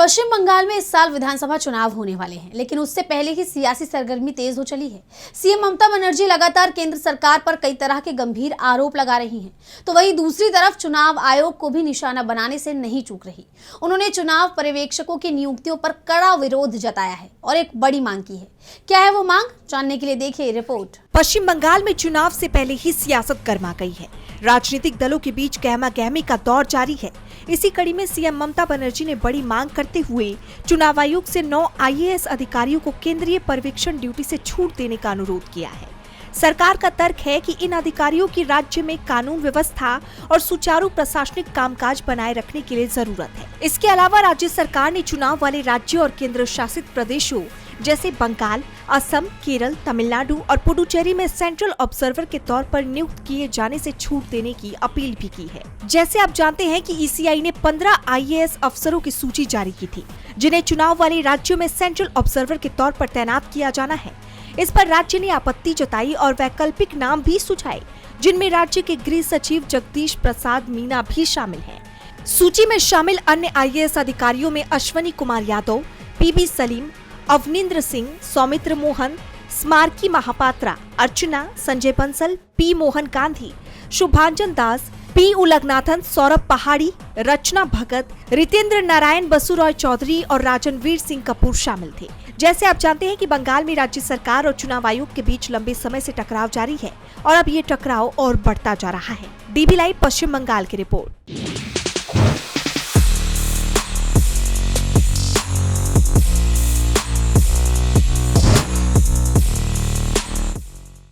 पश्चिम बंगाल में इस साल विधानसभा चुनाव होने वाले हैं, लेकिन उससे पहले ही सियासी सरगर्मी तेज हो चली है। सीएम ममता बनर्जी लगातार केंद्र सरकार पर कई तरह के गंभीर आरोप लगा रही हैं, तो वहीं दूसरी तरफ चुनाव आयोग को भी निशाना बनाने से नहीं चूक रही। उन्होंने चुनाव पर्यवेक्षकों की नियुक्तियों पर कड़ा विरोध जताया है और एक बड़ी मांग की है। क्या है वो मांग, जानने के लिए देखिए रिपोर्ट। पश्चिम बंगाल में चुनाव से पहले ही सियासत गर्मा गई है। राजनीतिक दलों के बीच गहमा गहमी का दौर जारी है। इसी कड़ी में सीएम ममता बनर्जी ने बड़ी मांग करते हुए चुनाव आयोग से 9 आईएएस अधिकारियों को केंद्रीय पर्यवेक्षण ड्यूटी से छूट देने का अनुरोध किया है। सरकार का तर्क है कि इन अधिकारियों की राज्य में कानून व्यवस्था और सुचारू प्रशासनिक कामकाज बनाए रखने के लिए जरूरत है। इसके अलावा राज्य सरकार ने चुनाव वाले राज्यों और केंद्र शासित प्रदेशों जैसे बंगाल, असम, केरल, तमिलनाडु और पुडुचेरी में सेंट्रल ऑब्जर्वर के तौर पर नियुक्त किए जाने से छूट देने की अपील भी की है। जैसे आप जानते हैं कि ईसीआई ने 15 आईएएस अफसरों की सूची जारी की थी, जिन्हें चुनाव वाले राज्यों में सेंट्रल ऑब्जर्वर के तौर पर तैनात किया जाना है। इस पर राज्य ने आपत्ति जताई और वैकल्पिक नाम भी सुझाए, जिनमें राज्य के गृह सचिव जगदीश प्रसाद मीना भी शामिल हैं। सूची में शामिल अन्य आईएएस अधिकारियों में अश्वनी कुमार यादव, पीबी सलीम, अवनिंद्र सिंह, सौमित्र मोहन, स्मारकी महापात्रा, अर्चना, संजय बंसल, पी मोहन गांधी, शुभांजन दास, पी उलगनाथन, सौरभ पहाड़ी, रचना भगत, रितेंद्र नारायण बसु रॉय चौधरी और राजनवीर सिंह कपूर शामिल थे। जैसे आप जानते हैं कि बंगाल में राज्य सरकार और चुनाव आयोग के बीच लंबे समय से टकराव जारी है और अब ये टकराव और बढ़ता जा रहा है। डीबी लाइव पश्चिम बंगाल की रिपोर्ट।